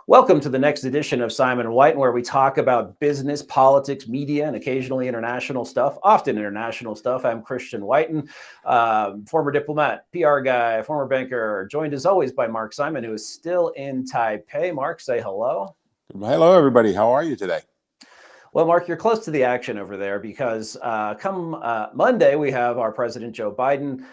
Welcome to the next edition of Simon and White, where we talk about business, politics, media, and occasionally international stuff, often international stuff. I'm Christian Whiten, former diplomat, PR guy, former banker, joined as always by Mark Simon, who is still in Taipei. Mark, say hello. Hello, everybody. How are you today? Well, Mark, you're close to the action over there because come Monday, we have our President Joe Biden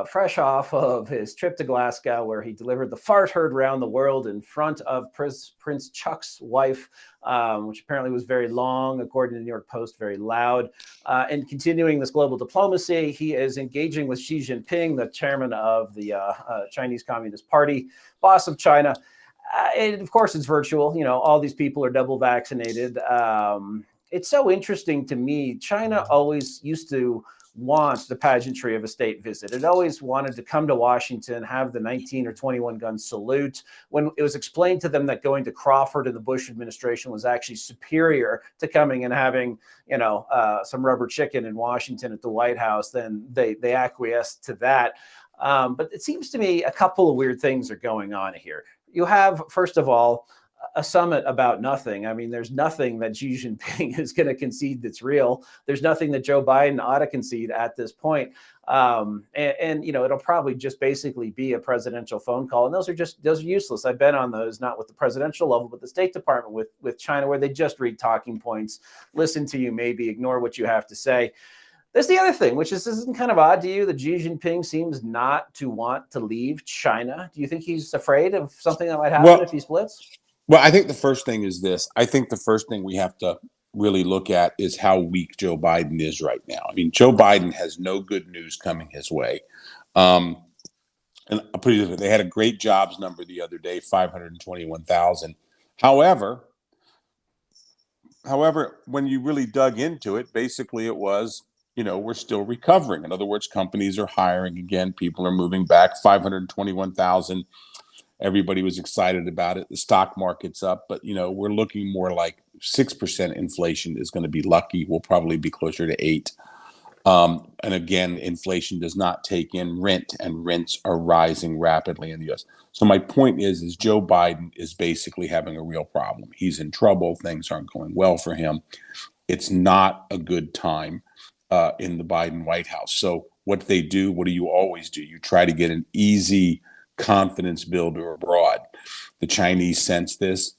fresh off of his trip to Glasgow, where he delivered the fart heard around the world in front of Prince Chuck's wife, which apparently was very long, according to the New York Post, very loud. And continuing this global diplomacy, he is engaging with Xi Jinping, the chairman of the Chinese Communist Party, boss of China. And of course, it's virtual. You know, all these people are double vaccinated. It's so interesting to me. China always used to want the pageantry of a state visit. It always wanted to come to Washington, have the 19 or 21 gun salute. When it was explained to them that going to Crawford in the Bush administration was actually superior to coming and having, some rubber chicken in Washington at the White House, then they acquiesced to that. But it seems to me a couple of weird things are going on here. You have, first of all, a summit about nothing. I mean, there's nothing that Xi Jinping is going to concede that's real. There's nothing that Joe Biden ought to concede at this point. It'll probably just basically be a presidential phone call. And those are useless. I've been on those, not with the presidential level, but the State Department with China, where they just read talking points, listen to you, maybe ignore what you have to say. There's the other thing, which isn't kind of odd to you that Xi Jinping seems not to want to leave China. Do you think he's afraid of something that might happen if he splits? Well, I think the first thing is this. I think the first thing we have to really look at is how weak Joe Biden is right now. I mean, Joe Biden has no good news coming his way. And I'll put it this way, they had a great jobs number the other day, 521,000. However, when you really dug into it, basically it was, we're still recovering. In other words, companies are hiring again. People are moving back. 521,000. Everybody was excited about it. The stock market's up, but we're looking more like 6% inflation is going to be lucky. We'll probably be closer to 8. And again, inflation does not take in rent, and rents are rising rapidly in the U.S. So my point is Joe Biden is basically having a real problem. He's in trouble. Things aren't going well for him. It's not a good time in the Biden White House. So what do you always do? You try to get an easy confidence builder abroad. The Chinese sense this.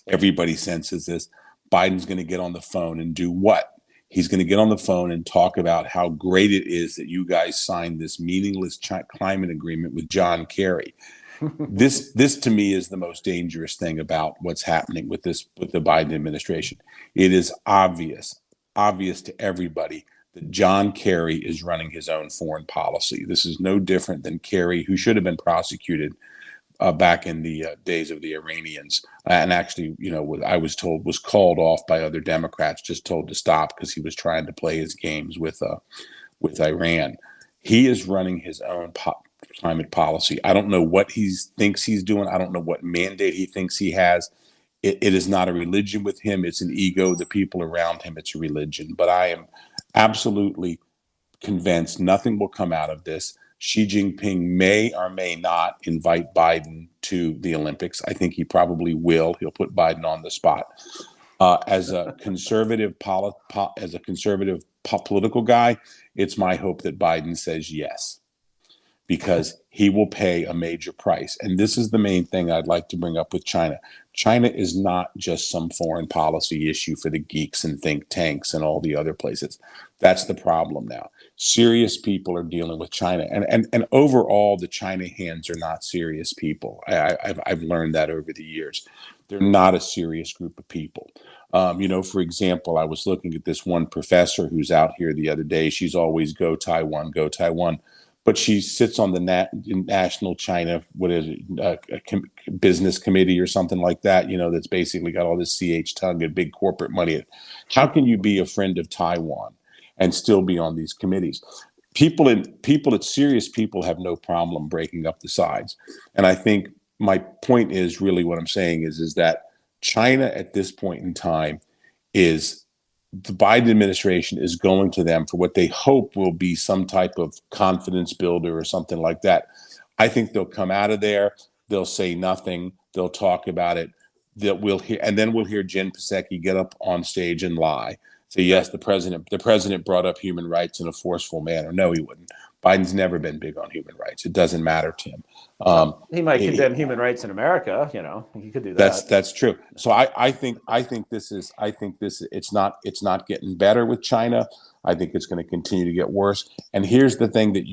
Everybody senses this. Biden's going to get on the phone and do what? He's going to get on the phone and talk about how great it is that you guys signed this meaningless climate agreement with John Kerry. This to me is the most dangerous thing about what's happening with the Biden administration. It is obvious to everybody that John Kerry is running his own foreign policy. This is no different than Kerry, who should have been prosecuted back in the days of the Iranians. And actually, I was told was called off by other Democrats, just told to stop because he was trying to play his games with Iran. He is running his own climate policy. I don't know what he thinks he's doing. I don't know what mandate he thinks he has. It is not a religion with him. It's an ego. The people around him, it's a religion. But I am absolutely convinced nothing will come out of this. Xi Jinping may or may not invite Biden to the Olympics. I think he probably will. He'll put Biden on the spot. As a conservative political guy, it's my hope that Biden says yes, because he will pay a major price. And this is the main thing I'd like to bring up with China. China is not just some foreign policy issue for the geeks and think tanks and all the other places. That's the problem now. Serious people are dealing with China. And overall, the China hands are not serious people. I've learned that over the years. They're not a serious group of people. For example, I was looking at this one professor who's out here the other day. She's always go Taiwan, go Taiwan. But she sits on the National China, business committee or something like that, that's basically got all this CH Tug and big corporate money. How can you be a friend of Taiwan and still be on these committees? Serious people have no problem breaking up the sides. And I think my point is really what I'm saying is that China at this point in time is the Biden administration is going to them for what they hope will be some type of confidence builder or something like that. I think they'll come out of there. They'll say nothing. They'll talk about it. That we'll hear, and then we'll hear Jen Psaki get up on stage and lie. Say, yes, the president brought up human rights in a forceful manner. No, he wouldn't. Biden's never been big on human rights. It doesn't matter to him. He might condemn human rights in America. He could do that. That's true. So I think it's not getting better with China. I think it's going to continue to get worse. And here's the thing that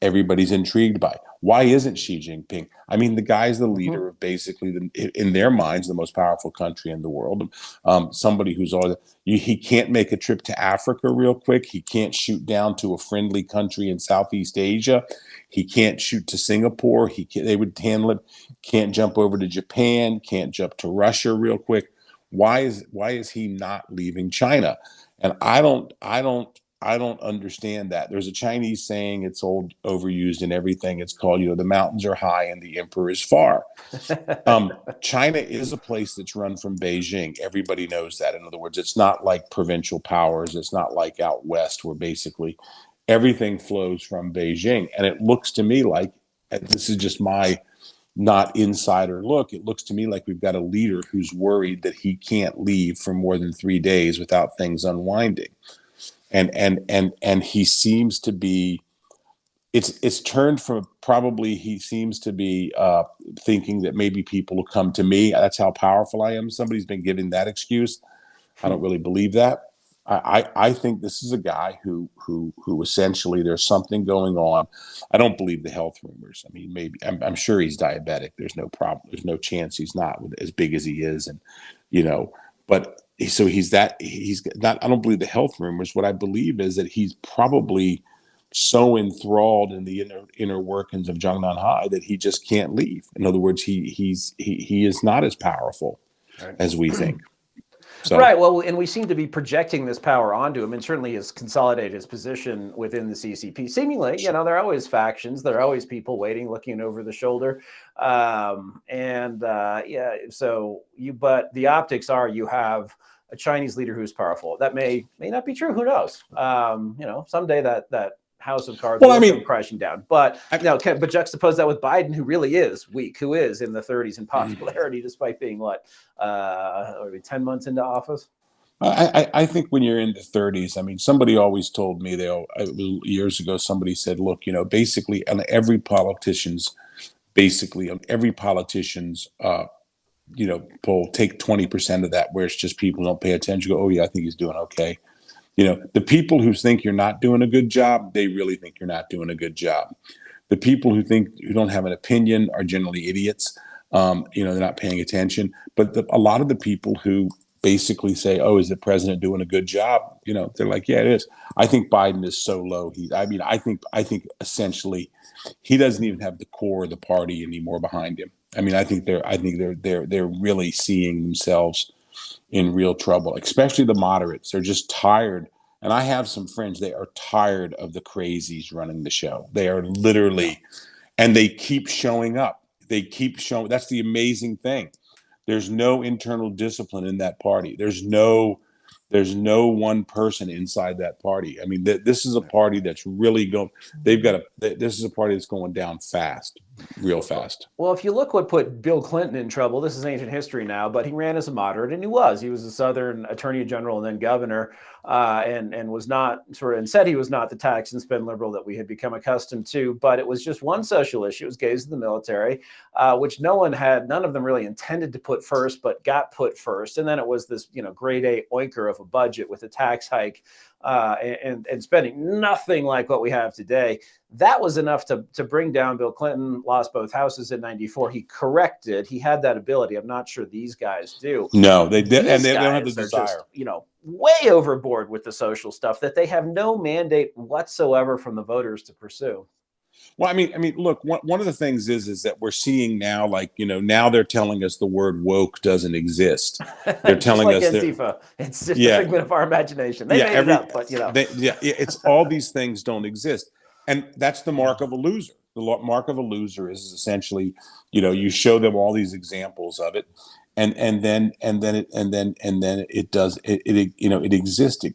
everybody's intrigued by. Why isn't Xi Jinping? I mean, the guy's the leader of basically, in their minds, the most powerful country in the world. Somebody who's he can't make a trip to Africa real quick. He can't shoot down to a friendly country in Southeast Asia. He can't shoot to Singapore. They would handle it. Can't jump over to Japan. Can't jump to Russia real quick. Why is he not leaving China? And I don't understand that. There's a Chinese saying, it's old, overused and everything. It's called, the mountains are high and the emperor is far. China is a place that's run from Beijing. Everybody knows that. In other words, it's not like provincial powers. It's not like out west where basically everything flows from Beijing. And it looks to me like, and this is just my not insider look, it looks to me like we've got a leader who's worried that he can't leave for more than 3 days without things unwinding. And he seems to be, it's turned from probably, he seems to be thinking that maybe people will come to me. That's how powerful I am. Somebody's been giving that excuse. I don't really believe that. I think this is a guy who essentially, there's something going on. I don't believe the health rumors. I mean, maybe I'm sure he's diabetic. There's no problem. There's no chance he's not as big as he is, and but so he's not. I don't believe the health rumors. What I believe is that he's probably so enthralled in the inner workings of Zhongnanhai that he just can't leave. In other words, he is not as powerful as we think. So. Right. Well, and we seem to be projecting this power onto him, and certainly has consolidated his position within the CCP. Seemingly, there are always factions. There are always people waiting, looking over the shoulder. But the optics are you have a Chinese leader who's powerful. That may not be true. Who knows? Someday that house of cards will come crashing down. But juxtapose that with Biden, who really is weak, who is in the 30s in popularity, despite being 10 months into office. I think when you're in the 30s, I mean, somebody always told me, years ago, somebody said, look, basically on every politician's poll, take 20% of that, where it's just people don't pay attention, go, oh yeah, I think he's doing okay. The people who think you're not doing a good job, they really think you're not doing a good job. The people who don't have an opinion are generally idiots. They're not paying attention. But a lot of the people who basically say, oh, is the president doing a good job? They're like, yeah, it is. I think Biden is so low. I think essentially he doesn't even have the core of the party anymore behind him. I mean, I think they're really seeing themselves in real trouble, especially the moderates. They're just tired. And I have some friends, they are tired of the crazies running the show. They are literally, and they keep showing up. That's the amazing thing. There's no internal discipline in that party. There's no one person inside that party. I mean, this is a party that's really going, this is a party that's going down fast. Real fast. Well, if you look what put Bill Clinton in trouble, this is ancient history now, but he ran as a moderate, and he was a Southern attorney general and then governor, and was not and said he was not the tax and spend liberal that we had become accustomed to. But it was just one social issue. It was gays in the military, which none of them really intended to put first, but got put first. And then it was this, grade A oinker of a budget with a tax hike. And spending nothing like what we have today. That was enough to bring down Bill Clinton. Lost both houses in '94. He corrected. He had that ability. I'm not sure these guys do. No, they did, and they don't have the desire. Just, way overboard with the social stuff that they have no mandate whatsoever from the voters to pursue. Well, I mean, look, one of the things is that we're seeing now, now they're telling us the word woke doesn't exist. They're telling us Antifa. It's just a figment of our imagination. They made it up, but it's all these things don't exist, and that's the mark of a loser. The mark of a loser is essentially, you show them all these examples of it, and then it exists.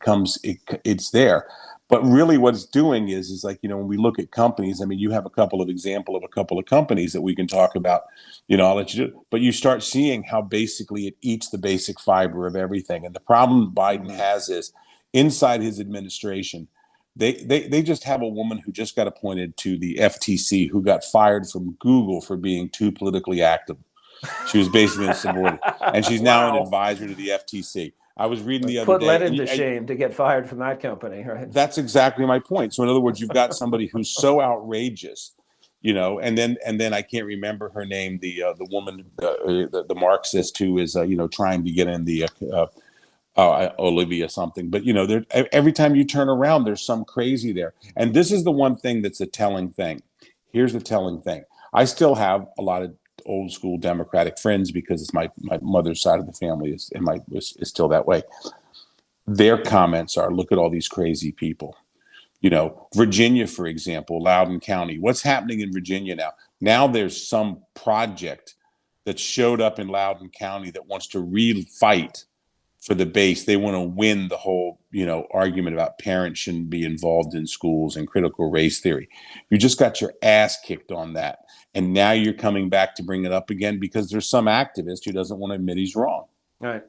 It's there. But really what it's doing is like, when we look at companies, I mean, you have a couple of companies that we can talk about, I'll let you do, but you start seeing how basically it eats the basic fiber of everything. And the problem Biden has is inside his administration, they just have a woman who just got appointed to the FTC who got fired from Google for being too politically active. She was basically insubordinate, and she's now an Wow. advisor to the FTC. I was reading the other Put day, Lenin to shame to get fired from that company, right? that's exactly my point. So in other words, you've got somebody who's so outrageous, and then I can't remember her name, the woman, the Marxist who is trying to get in the Olivia something. But every time you turn around, there's some crazy there. And this is the one thing that's a telling thing. Here's the telling thing. I still have a lot of old school Democratic friends because it's my mother's side of the family is still that way. Their comments are, look at all these crazy people. Virginia, for example, Loudoun County. What's happening in Virginia now? Now there's some project that showed up in Loudoun County that wants to re-fight for the base. They want to win the whole, argument about parents shouldn't be involved in schools and critical race theory. You just got your ass kicked on that. And now you're coming back to bring it up again because there's some activist who doesn't want to admit he's wrong. Right.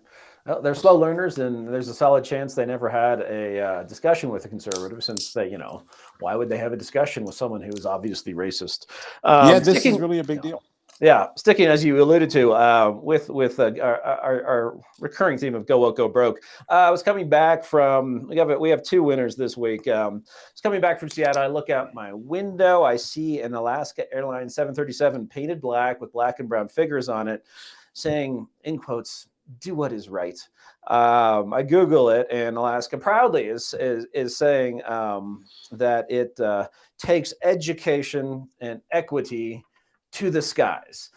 Well, they're slow learners, and there's a solid chance they never had a discussion with a conservative, since they, why would they have a discussion with someone who is obviously racist? This is really a big deal. Yeah, sticking, as you alluded to, with our recurring theme of Go Woke, Go Broke. I was coming back from, we have two winners this week. I was coming back from Seattle. I look out my window. I see an Alaska Airlines 737 painted black with black and brown figures on it, saying, in quotes, "Do what is right." I Google it, and Alaska proudly is saying that it takes education and equity to the skies.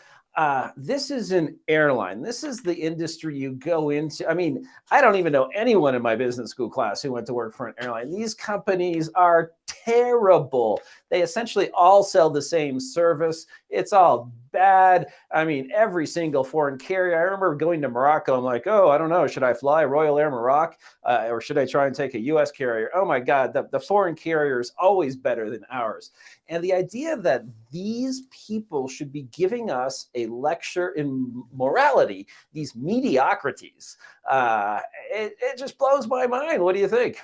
This is an airline. This is the industry you go into. I mean, I don't even know anyone in my business school class who went to work for an airline. These companies are terrible. They essentially all sell the same service. It's all bad. I mean, every single foreign carrier. I remember going to Morocco. I'm like, oh, I don't know. Should I fly Royal Air Morocco or should I try and take a U.S. carrier? Oh, my God. The foreign carrier is always better than ours. And the idea that these people should be giving us a lecture in morality, these mediocrities, it just blows my mind. What do you think?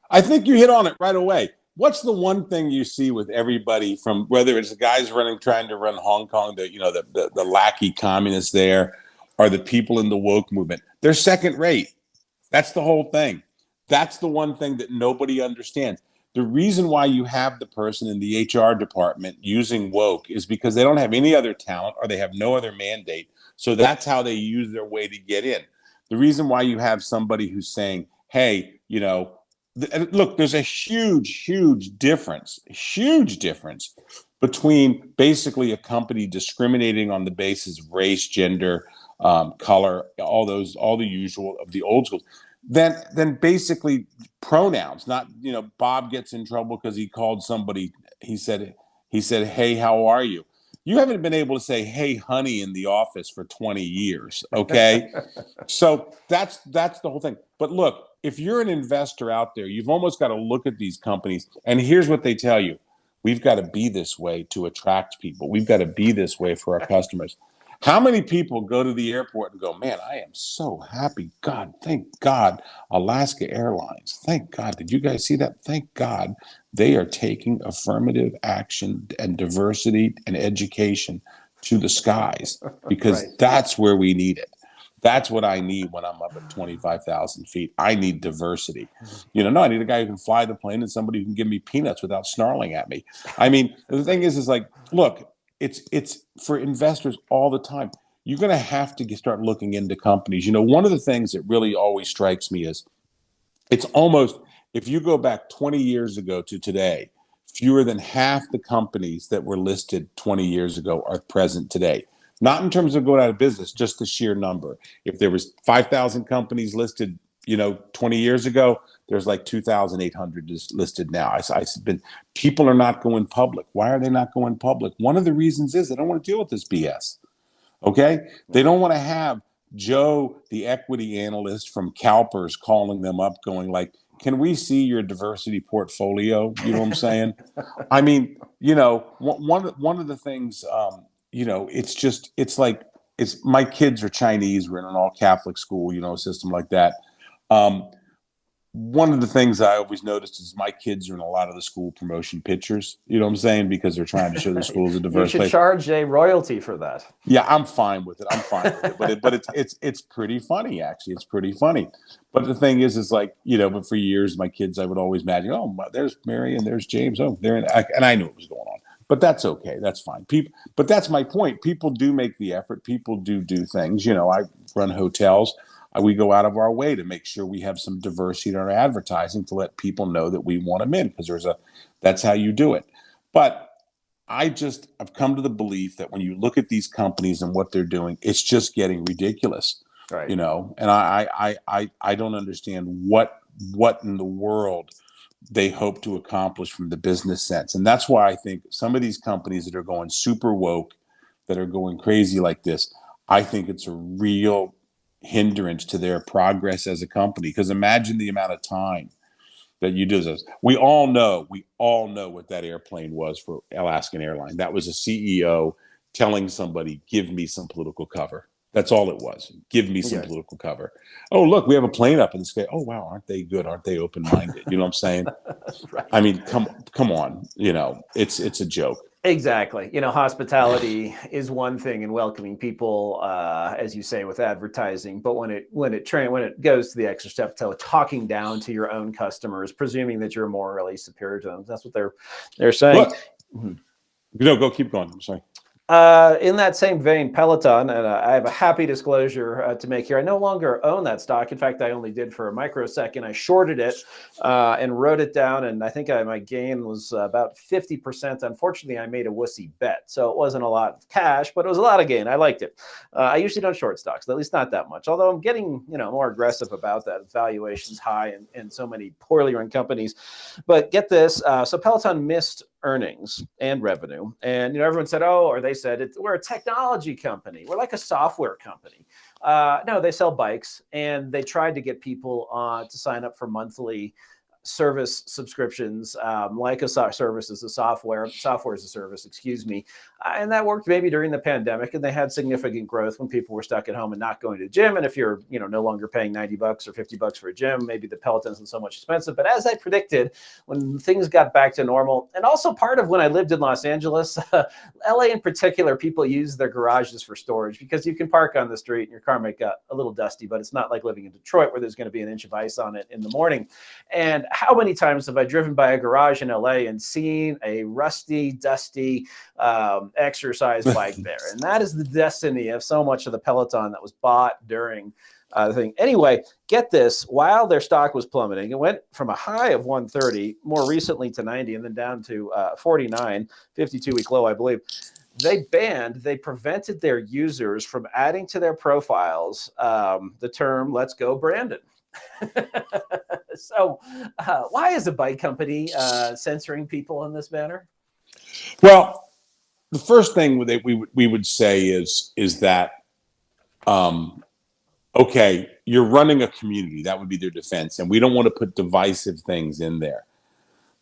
I think you hit on it right away. What's the one thing you see with everybody, from whether it's the guys trying to run Hong Kong, the lackey communists there, or the people in the woke movement? They're second rate. That's the whole thing. That's the one thing that nobody understands. The reason why you have the person in the HR department using woke is because they don't have any other talent or they have no other mandate. So that's how they use their way to get in. The reason why you have somebody who's saying, hey, look, there's a huge difference between basically a company discriminating on the basis of race, gender, color, all the usual of the old schools. Then basically pronouns. Not, Bob gets in trouble because he called somebody. He said, "Hey, how are you?" You haven't been able to say, "Hey, honey," in the office for 20 years. Okay, so that's the whole thing. But look, if you're an investor out there, you've almost got to look at these companies. And here's what they tell you: we've got to be this way to attract people. We've got to be this way for our customers. How many people go to the airport and go, man, I am so happy. God, thank God, Alaska Airlines. Thank God. Did you guys see that? Thank God they are taking affirmative action and diversity and education to the skies, because Right. That's where we need it. That's what I need when I'm up at 25,000 feet. I need diversity. No, I need a guy who can fly the plane and somebody who can give me peanuts without snarling at me. I mean, the thing is like, look, it's for investors all the time. You're going to have to start looking into companies. One of the things that really always strikes me is it's almost, if you go back 20 years ago to today, fewer than half the companies that were listed 20 years ago are present today. Not in terms of going out of business, just the sheer number. If there was 5,000 companies listed, 20 years ago, there's like 2,800 listed now. People are not going public. Why are they not going public? One of the reasons is they don't want to deal with this BS. Okay? They don't want to have Joe, the equity analyst from CalPERS, calling them up going like, can we see your diversity portfolio? You know what I'm saying? I mean, one of the things, it's like, it's my kids are Chinese. We're in an all Catholic school, system like that. Um, One of the things I always noticed is my kids are in a lot of the school promotion pictures. You know what I'm saying? Because they're trying to show the school as a You diverse should place. charge a royalty for that. Yeah, I'm fine with it. I'm fine with it. But it's pretty funny, actually. It's pretty funny. But the thing is like, but for years, my kids, I would always imagine, oh, there's Mary and there's James. Oh, and I knew what was going on. But that's okay. That's fine. But that's my point. People do make the effort. People do things. I run hotels. We go out of our way to make sure we have some diversity in our advertising to let people know that we want them in, because that's how you do it. But I've come to the belief that when you look at these companies and what they're doing, it's just getting ridiculous, Right. and I don't understand what in the world they hope to accomplish from the business sense. And that's why I think some of these companies that are going super woke, that are going crazy like this, I think it's a real hindrance to their progress as a company. Because imagine the amount of time that you do this. We all know what that airplane was for Alaska Airlines. That was a CEO telling somebody, give me some political cover. That's all it was. Give me some political cover. Oh, look, we have a plane up in the sky. Oh, wow, aren't they good? Aren't they open-minded? You know what I'm saying? Right. I mean, come on. It's a joke. Exactly. Hospitality is one thing, and welcoming people, as you say, with advertising. But when it goes to the extra step to talking down to your own customers, presuming that you're morally superior to them, that's what they're saying. Look, go keep going. I'm sorry. In that same vein, Peloton, and I have a happy disclosure to make here. I no longer own that stock. In fact, I only did for a microsecond. I shorted it and wrote it down, and I think my gain was about 50%. Unfortunately, I made a wussy bet, so it wasn't a lot of cash, but it was a lot of gain. I liked it. I usually don't short stocks, at least not that much, although I'm getting more aggressive about that. Valuation's high in so many poorly run companies. But get this, so Peloton missed earnings and revenue, and everyone said, we're a technology company, we're like a software company. No, they sell bikes, and they tried to get people to sign up for monthly service subscriptions, like a service as a software as a service, excuse me. And that worked maybe during the pandemic, and they had significant growth when people were stuck at home and not going to the gym. And if you're, no longer paying $90 or $50 for a gym, maybe the Peloton isn't so much expensive. But as I predicted, when things got back to normal, and also part of when I lived in Los Angeles, LA in particular, people use their garages for storage because you can park on the street and your car might get a little dusty, but it's not like living in Detroit where there's going to be an inch of ice on it in the morning. And how many times have I driven by a garage in LA and seen a rusty, dusty exercise bike there? And that is the destiny of so much of the Peloton that was bought during the thing. Anyway, get this, while their stock was plummeting, it went from a high of 130 more recently to 90 and then down to 49, 52-week low, I believe. They prevented their users from adding to their profiles the term "Let's go Brandon." So why is a bike company censoring people in this manner? Well, the first thing that we would say is that, okay, you're running a community. That would be their defense. And we don't want to put divisive things in there.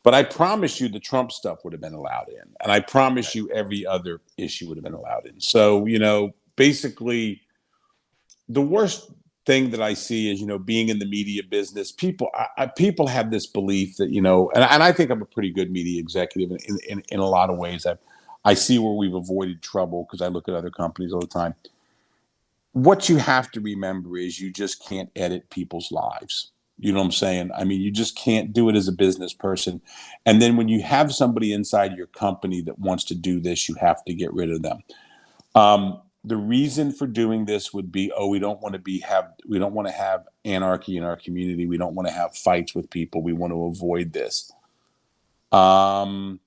But I promise you the Trump stuff would have been allowed in. And I promise you every other issue would have been allowed in. So, basically the worst thing that I see is, being in the media business, people have this belief that, and I think I'm a pretty good media executive in a lot of ways. I see where we've avoided trouble because I look at other companies all the time. What you have to remember is you just can't edit people's lives. You know what I'm saying? I mean, you just can't do it as a business person. And then when you have somebody inside your company that wants to do this, you have to get rid of them. The reason for doing this would be, we don't want to have anarchy in our community. We don't want to have fights with people. We want to avoid this. No,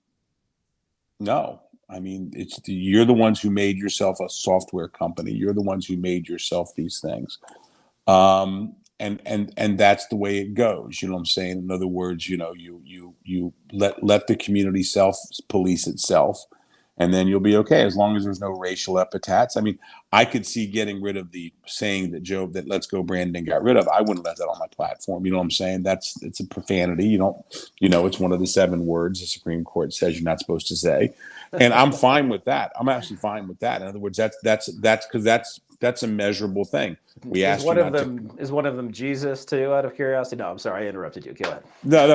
I mean, you're the ones who made yourself a software company. You're the ones who made yourself these things. And that's the way it goes. You know what I'm saying? In other words, you let the community self police itself. and then you'll be okay as long as there's no racial epithets. I mean, I could see getting rid of the saying that Let's Go Branding got rid of. I wouldn't let that on my platform. You know what I'm saying? It's a profanity. You don't, it's one of the 7 words the Supreme Court says you're not supposed to say. And I'm fine with that. I'm actually fine with that. In other words, that's because that's a measurable thing. We Is asked you one of not to. them is one of them Jesus too? Out of curiosity, no, I'm sorry, I interrupted you. Go ahead. No.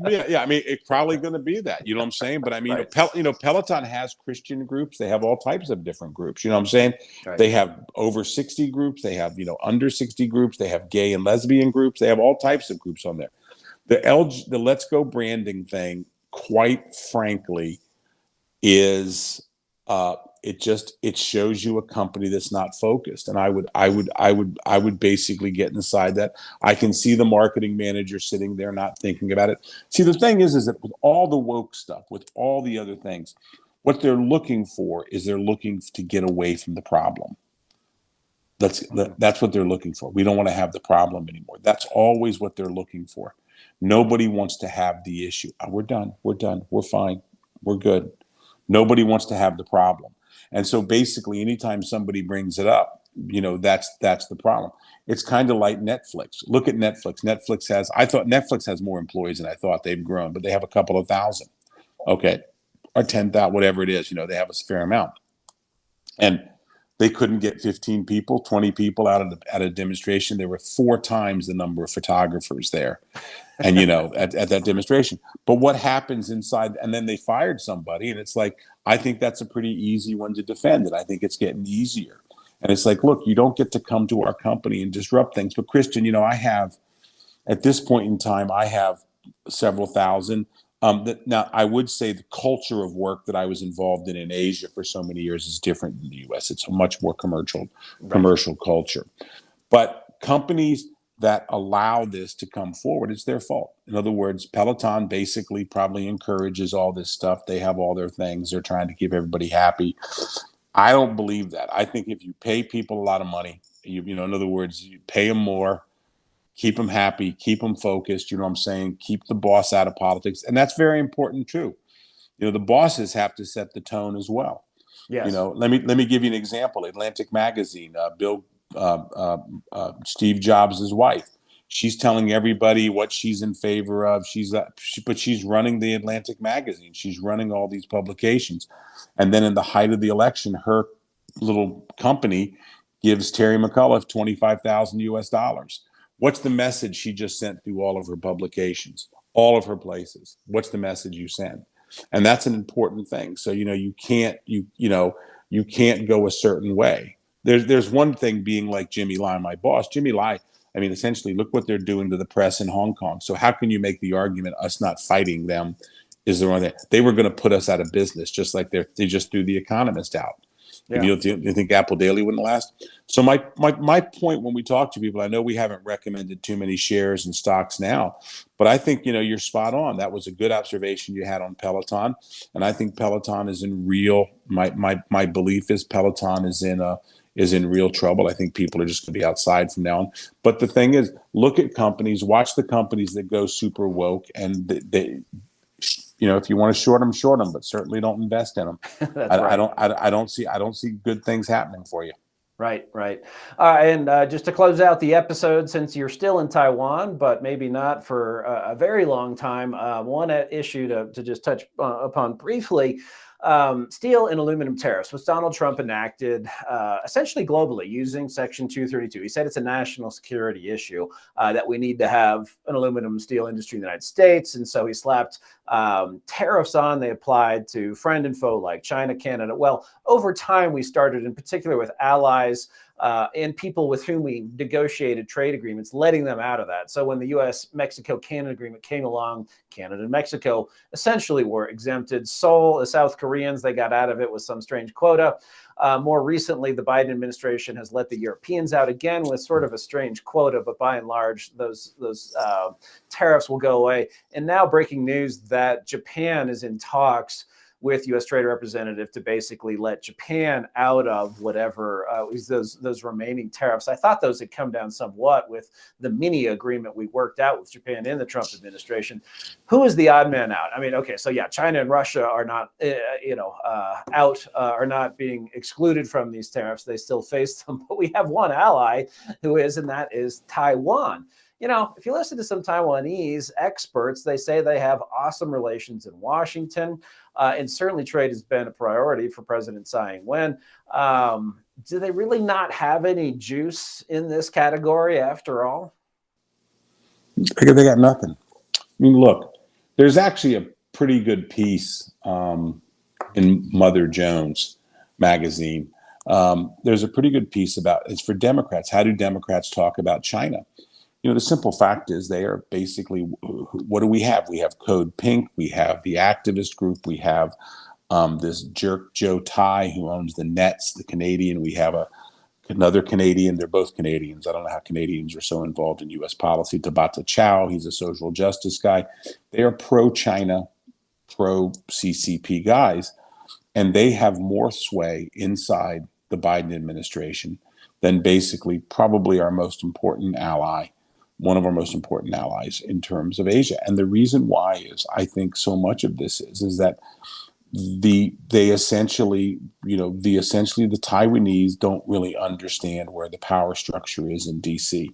Yeah. I mean, it's probably going to be that. You know what I'm saying? But I mean, Right. Peloton has Christian groups. They have all types of different groups. You know what I'm saying? Right. They have over 60 groups. They have under 60 groups. They have gay and lesbian groups. They have all types of groups on there. The Let's Go Branding thing, quite frankly, is it shows you a company that's not focused. And I would basically get inside that. I can see the marketing manager sitting there not thinking about it. See, the thing is that with all the woke stuff, with all the other things, what they're looking for is they're looking to get away from the problem. That's what they're looking for. We don't want to have the problem anymore. That's always what they're looking for. Nobody wants to have the issue. We're done. We're fine. We're good. Nobody wants to have the problem. And so basically, anytime somebody brings it up, that's the problem. It's kind of like Netflix. Look at Netflix. I thought Netflix has more employees than I thought. They've grown, but they have a couple of thousand. Okay. Or 10,000, whatever it is, they have a fair amount. And they couldn't get 15 people, 20 people out of a demonstration. There were 4 times the number of photographers there. And, at that demonstration. But what happens inside? And then they fired somebody. And it's like, I think that's a pretty easy one to defend. And I think it's getting easier. And it's like, look, you don't get to come to our company and disrupt things. But Christian, I have, at this point in time, I have several thousand. Now, I would say the culture of work that I was involved in Asia for so many years is different than the U.S. It's a much more commercial culture. But companies that allow this to come forward, it's their fault. In other words, Peloton basically probably encourages all this stuff. They have all their things. They're trying to keep everybody happy. I don't believe that. I think if you pay people a lot of money, in other words, you pay them more, keep them happy, keep them focused, you know what I'm saying? Keep the boss out of politics. And that's very important too. The bosses have to set the tone as well. Yes. Let me give you an example. Atlantic Magazine, Steve Jobs' wife. She's telling everybody what she's in favor of. But she's running the Atlantic Magazine. She's running all these publications. And then in the height of the election, her little company gives Terry McAuliffe $25,000 US. What's the message she just sent through all of her publications, all of her places? What's the message you send? And that's an important thing. So, you can't go a certain way. There's one thing being like Jimmy Lai, my boss. Jimmy Lai, I mean, essentially, look what they're doing to the press in Hong Kong. So how can you make the argument us not fighting them is the wrong thing? They were going to put us out of business, just like they just threw The Economist out. Yeah. You think Apple Daily wouldn't last? So my point when we talk to people, I know we haven't recommended too many shares and stocks now, but I think you're spot on. That was a good observation you had on Peloton, and I think Peloton is in real. My belief is Peloton is in real trouble. I think people are just going to be outside from now on. But the thing is, look at companies, watch the companies that go super woke, and they if you want to short them, but certainly don't invest in them. That's right. I don't see good things happening for you. Right. And just to close out the episode, since you're still in Taiwan, but maybe not for a very long time, one issue to just touch upon briefly. Steel and aluminum tariffs, which Donald Trump enacted essentially globally using Section 232. He said it's a national security issue that we need to have an aluminum steel industry in the United States. And so he slapped tariffs on. They applied to friend and foe like China, Canada. Well, over time, we started in particular with allies and people with whom we negotiated trade agreements, letting them out of that. So when the U.S.-Mexico-Canada agreement came along, Canada and Mexico essentially were exempted. Seoul, the South Koreans, they got out of it with some strange quota. More recently, the Biden administration has let the Europeans out again with sort of a strange quota, but by and large, those tariffs will go away. And now breaking news that Japan is in talks with U.S. Trade Representative to basically let Japan out of whatever was those remaining tariffs. I thought those had come down somewhat with the mini agreement we worked out with Japan in the Trump administration. Who is the odd man out? I mean, okay, so yeah, China and Russia are not, out, are not being excluded from these tariffs. They still face them, but we have one ally who is, and that is Taiwan. If you listen to some Taiwanese experts, they say they have awesome relations in Washington, and certainly trade has been a priority for President Tsai Ing-wen. Do they really not have any juice in this category after all? They got nothing. I mean, look, there's actually a pretty good piece in Mother Jones magazine. There's a pretty good piece about, it's for Democrats. How do Democrats talk about China? The simple fact is they are basically, what do we have? We have Code Pink. We have the activist group. We have this jerk Joe Tai who owns the Nets, the Canadian. We have another Canadian. They're both Canadians. I don't know how Canadians are so involved in U.S. policy. Tabata Chow, he's a social justice guy. They are pro-China, pro-CCP guys, and they have more sway inside the Biden administration than basically probably our most important ally, one of our most important allies in terms of Asia. And the reason why is, I think so much of this is that the Taiwanese don't really understand where the power structure is in DC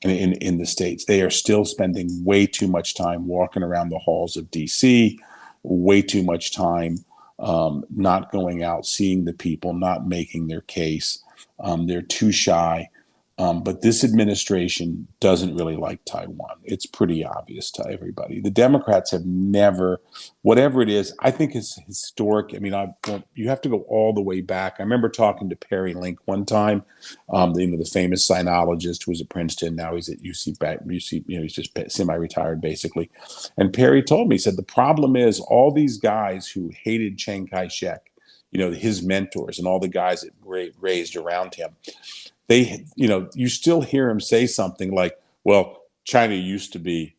and in the States. They are still spending way too much time walking around the halls of DC, way too much time not going out, seeing the people, not making their case. They're too shy. But this administration doesn't really like Taiwan. It's pretty obvious to everybody. The Democrats have never, whatever it is, I think it's historic. I mean, you have to go all the way back. I remember talking to Perry Link one time, the famous sinologist who was at Princeton. Now he's at UC, he's just semi-retired basically. And Perry told me, he said, the problem is all these guys who hated Chiang Kai-shek, his mentors and all the guys that raised around him, you still hear him say something like, well, Taiwan used to be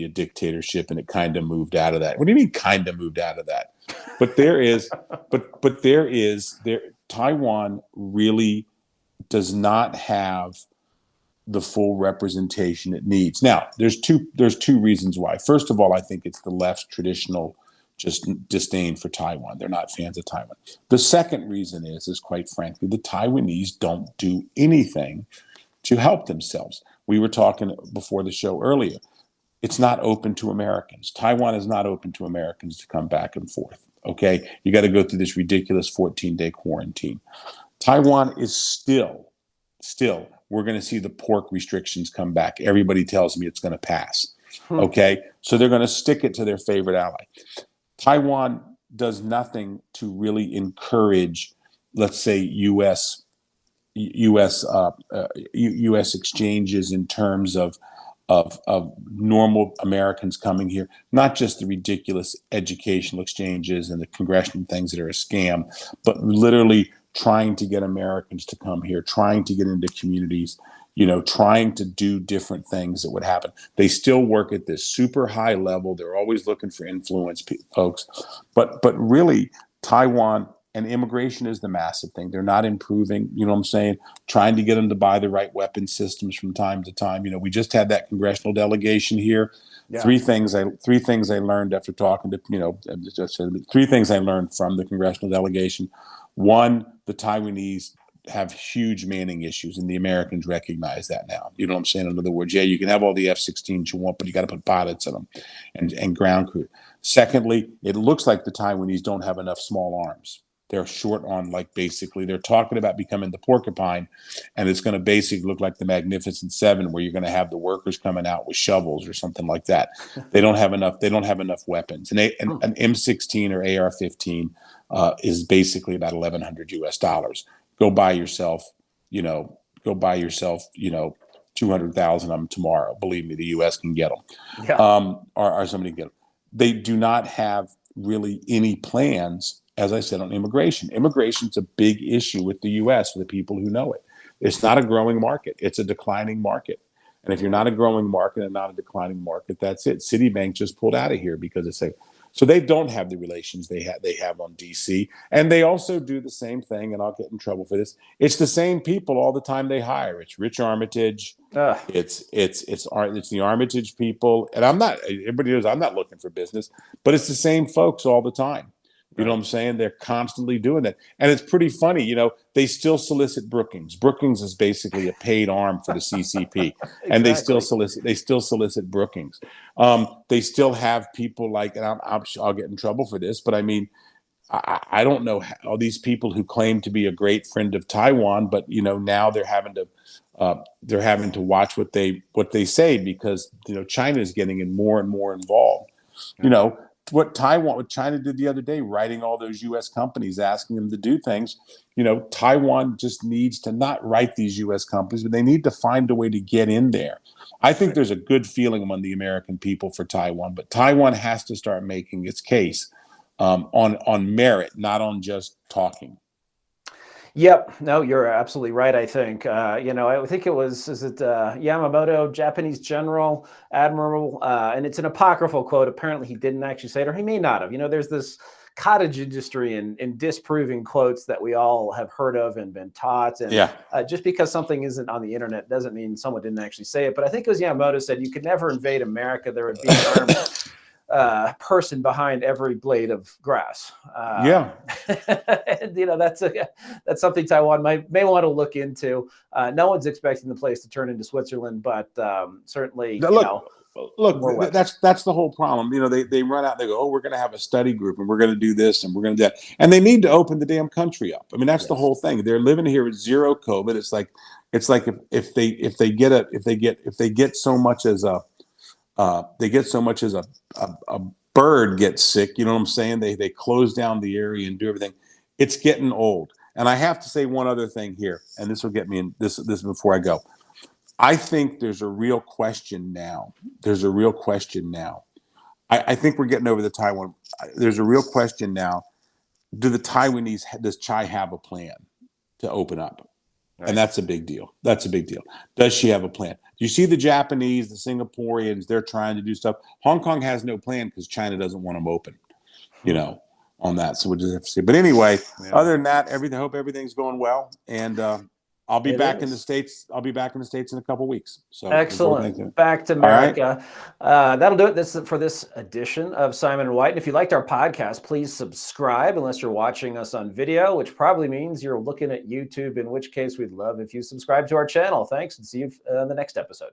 a dictatorship and it kind of moved out of that. What do you mean kind of moved out of that? But Taiwan really does not have the full representation it needs. Now, there's two reasons why. First of all, I think it's the left's traditional just disdain for Taiwan. They're not fans of Taiwan. The second reason is quite frankly, the Taiwanese don't do anything to help themselves. We were talking before the show earlier. It's not open to Americans. Taiwan is not open to Americans to come back and forth. Okay, you got to go through this ridiculous 14-day quarantine. Taiwan is still, we're going to see the pork restrictions come back. Everybody tells me it's going to pass. Okay, so they're going to stick it to their favorite ally. Taiwan does nothing to really encourage, let's say, U.S. exchanges in terms of normal Americans coming here, not just the ridiculous educational exchanges and the congressional things that are a scam, but literally trying to get Americans to come here, trying to get into communities, trying to do different things that would happen. They still work at this super high level. They're always looking for influence, folks. But really, Taiwan and immigration is the massive thing. They're not improving, you know what I'm saying? Trying to get them to buy the right weapon systems from time to time. We just had that congressional delegation here. Yeah. Three things I learned after talking to, three things I learned from the congressional delegation. One, the Taiwanese have huge manning issues, and the Americans recognize that now. You know what I'm saying? In other words, yeah, you can have all the F-16s you want, but you got to put pilots in them and ground crew. Secondly, it looks like the Taiwanese don't have enough small arms. They're short on, basically, they're talking about becoming the porcupine, and it's going to basically look like the Magnificent Seven, where you're going to have the workers coming out with shovels or something like that. They don't have enough. They don't have enough weapons. And an M16 or AR-15 is basically about $1,100 US. Go buy yourself 200,000 of them tomorrow. Believe me, the U.S. can get them. Yeah. Or somebody can get them. They do not have really any plans, as I said, on immigration. Immigration is a big issue with the U.S. for the people who know it. It's not a growing market. It's a declining market. And if you're not a growing market and not a declining market, that's it. Citibank just pulled out of here because it's So they don't have the relations they have on DC, and they also do the same thing. And I'll get in trouble for this. It's the same people all the time they hire. It's Rich Armitage. Ugh, It's the Armitage people, and I'm not. Everybody knows I'm not looking for business, but it's the same folks all the time. You know what right. I'm saying? They're constantly doing that. And it's pretty funny. They still solicit Brookings. Brookings is basically a paid arm for the CCP. And Exactly. they still solicit Brookings. They still have people like, and I'll get in trouble for this, but I mean, I don't know how these people who claim to be a great friend of Taiwan, but now they're having to watch what they say, because China is getting in more and more involved. You Right. know what China did the other day, writing all those U.S. companies, asking them to do things. Taiwan just needs to not write these U.S. companies, but they need to find a way to get in there. I think Right. there's a good feeling among the American people for Taiwan, but Taiwan has to start making its case on merit, not on just talking. Yep. No, you're absolutely right. I think, I think is it Yamamoto, Japanese general, admiral, and it's an apocryphal quote. Apparently he didn't actually say it, or he may not have. There's this cottage industry in disproving quotes that we all have heard of and been taught. And Yeah, just because something isn't on the internet doesn't mean someone didn't actually say it. But I think it was Yamamoto said you could never invade America. There would be an armed person behind every blade of grass. yeah. And, that's something Taiwan may want to look into. No one's expecting the place to turn into Switzerland, but certainly, Now, more look, weapons. that's the whole problem. They run out, they go, oh, we're going to have a study group and we're going to do this and we're going to do that, and they need to open the damn country up. I mean, that's the Yes, whole thing. They're living here with zero COVID. It's like if they get so much as a bird gets sick. You know what I'm saying? They close down the area and do everything. It's getting old. And I have to say one other thing here, and this will get me in this before I go. I think there's a real question now. I think we're getting over the Taiwan. There's a real question now. Does Chai have a plan to open up? And right. that's a big deal. That's a big deal. Does she have a plan? You see the Japanese, the Singaporeans, they're trying to do stuff. Hong Kong has no plan because China doesn't want them open, you Hmm. know, on that. So we'll just have to see. But anyway, Yeah, other than that, I hope everything's going well. And I'll be it back in the is. States. I'll be back in the States in a couple of weeks. So enjoy Thanksgiving. Excellent. Back to All right. America. That'll do it. This is for this edition of Simon and White. And if you liked our podcast, please subscribe unless you're watching us on video, which probably means you're looking at YouTube, in which case we'd love if you subscribe to our channel. Thanks, and see you in the next episode.